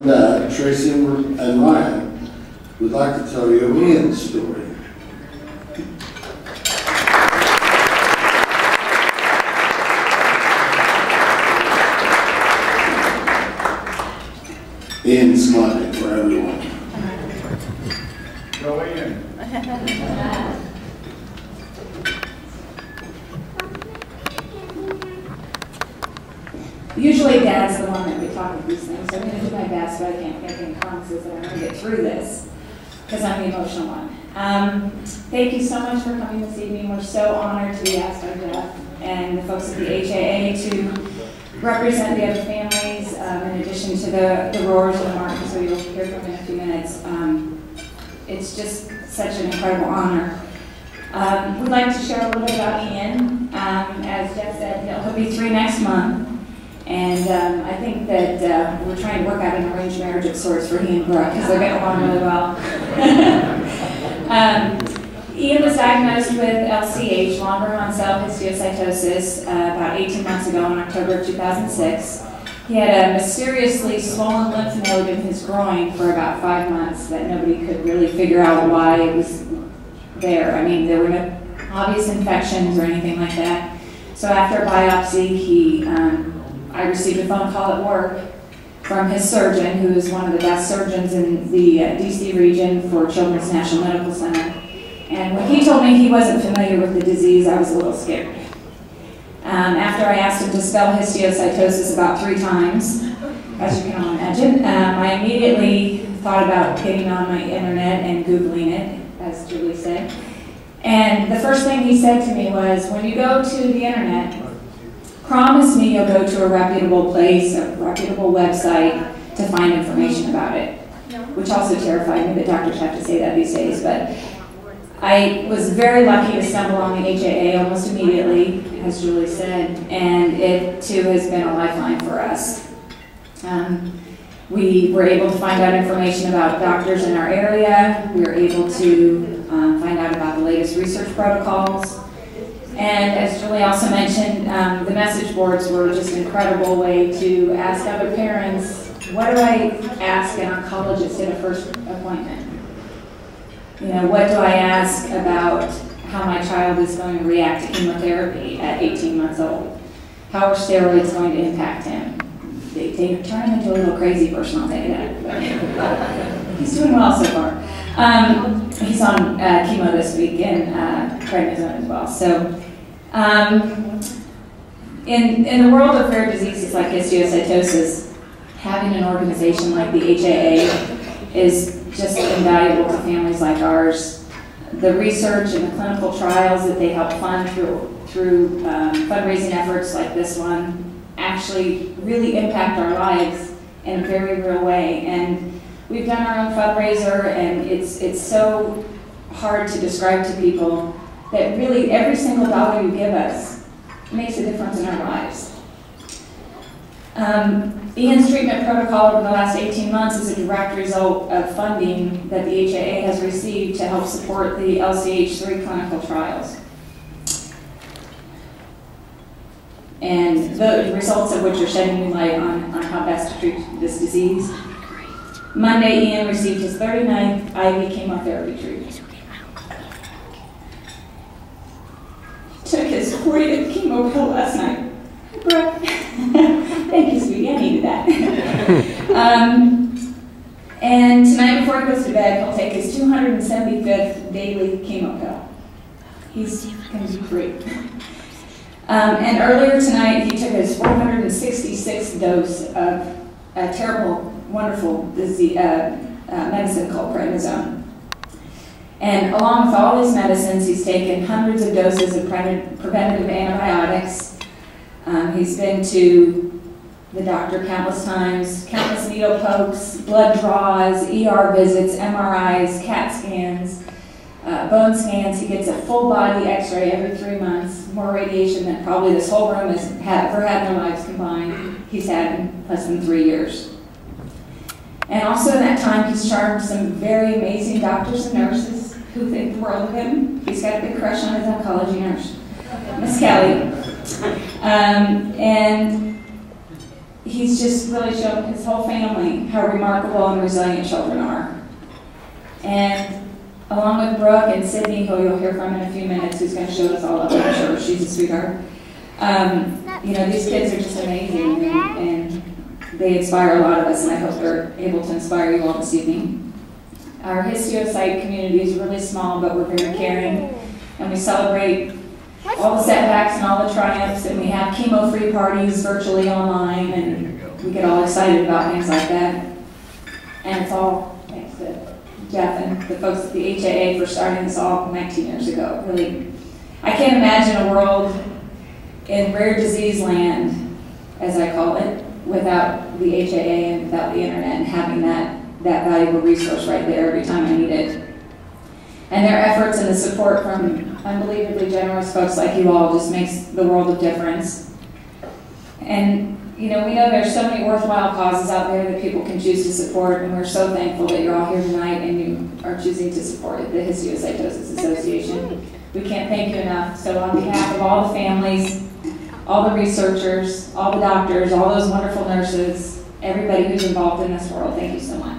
Tracy and Ryan would like to tell you Ian's story. Ian's smiling for everyone. Go Ian. Usually Dad's the one that we talk about these things, so I'm going to do my best, but I can't make any promises that I'm going to get through this, because I'm the emotional one. Thank you so much for coming this evening. We're so honored to be asked by Jeff and the folks at the HAA to represent the other families, in addition to the Roars and the Martins, so you'll hear from in a few minutes. It's just such an incredible honor. We'd like to share a little bit about Ian. As Jeff said, he'll be 3 next month. And I think that we're trying to work out an arranged marriage of sorts for he and Brooke, because they're getting along really well. Ian was diagnosed with LCH, Langerhans Cell Histiocytosis, about 18 months ago in October of 2006. He had a mysteriously swollen lymph node in his groin for about 5 months that nobody could really figure out why it was there. I mean, there were no obvious infections or anything like that. So after a biopsy, I received a phone call at work from his surgeon, who is one of the best surgeons in the DC region for Children's National Medical Center. And when he told me he wasn't familiar with the disease, I was a little scared. After I asked him to spell histiocytosis about 3 times, as you can all imagine, I immediately thought about getting on my internet and Googling it, as Julie said. And the first thing he said to me was, when you go to the internet, promise me you'll go to a reputable place, a reputable website to find information about it, which also terrified me that doctors have to say that these days. But I was very lucky to stumble on the HAA almost immediately, as Julie said, and it too has been a lifeline for us. We were able to find out information about doctors in our area. We were able to find out about the latest research protocols. And as Julie also mentioned, the message boards were just an incredible way to ask other parents, what do I ask an oncologist at a first appointment? You know, what do I ask about how my child is going to react to chemotherapy at 18 months old? How are steroids going to impact him? They turn him into a little crazy person, I'll tell you that. But he's doing well so far. He's on chemo this week and prednisone as well. So, in the world of rare diseases like histiocytosis, having an organization like the HAA is just invaluable to families like ours. The research and the clinical trials that they help fund through fundraising efforts like this one actually really impact our lives in a very real way. And we've done our own fundraiser, and it's so hard to describe to people that really every single dollar you give us makes a difference in our lives. Ian's treatment protocol over the last 18 months is a direct result of funding that the HAA has received to help support the LCH3 clinical trials. And the results of which are shedding new light on how best to treat this disease. Monday, Ian received his 39th IV chemotherapy treatment. Took his 40th chemo pill last night. Brooke. Thank you, sweetie. I needed that. And tonight, before he goes to bed, he'll take his 275th daily chemo pill. He's going to be great. And earlier tonight, he took his 466th dose of a terrible, wonderful disease, medicine called prednisone. And along with all these medicines, he's taken hundreds of doses of preventative antibiotics. He's been to the doctor countless times, countless needle pokes, blood draws, ER visits, MRIs, CAT scans, bone scans. He gets a full body x-ray every 3 months, more radiation than probably this whole room has ever had in their lives combined. He's had in less than 3 years. And also in that time, he's charmed some very amazing doctors and nurses who think the world of him. He's got a big crush on his oncology nurse, Miss Kelly. And he's just really shown his whole family how remarkable and resilient children are. And along with Brooke and Sydney, who you'll hear from in a few minutes, who's going to show us all up, I'm sure she's a sweetheart. You know, these kids are just amazing, and they inspire a lot of us, and I hope they're able to inspire you all this evening. Our histiocyte community is really small, but we're very caring, and we celebrate all the setbacks and all the triumphs, and we have chemo-free parties virtually online, and we get all excited about things like that. And it's all thanks to Jeff and the folks at the HAA for starting this all 19 years ago. Really, I can't imagine a world in rare disease land, as I call it, without the HAA and without the internet and having that valuable resource right there every time I need it. And their efforts and the support from unbelievably generous folks like you all just makes the world of difference. And you know, we know there's so many worthwhile causes out there that people can choose to support, and we're so thankful that you're all here tonight and you are choosing to support it, the Histiocytosis Association. We can't thank you enough. So on behalf of all the families, all the researchers, all the doctors, all those wonderful nurses, everybody who's involved in this world, thank you so much.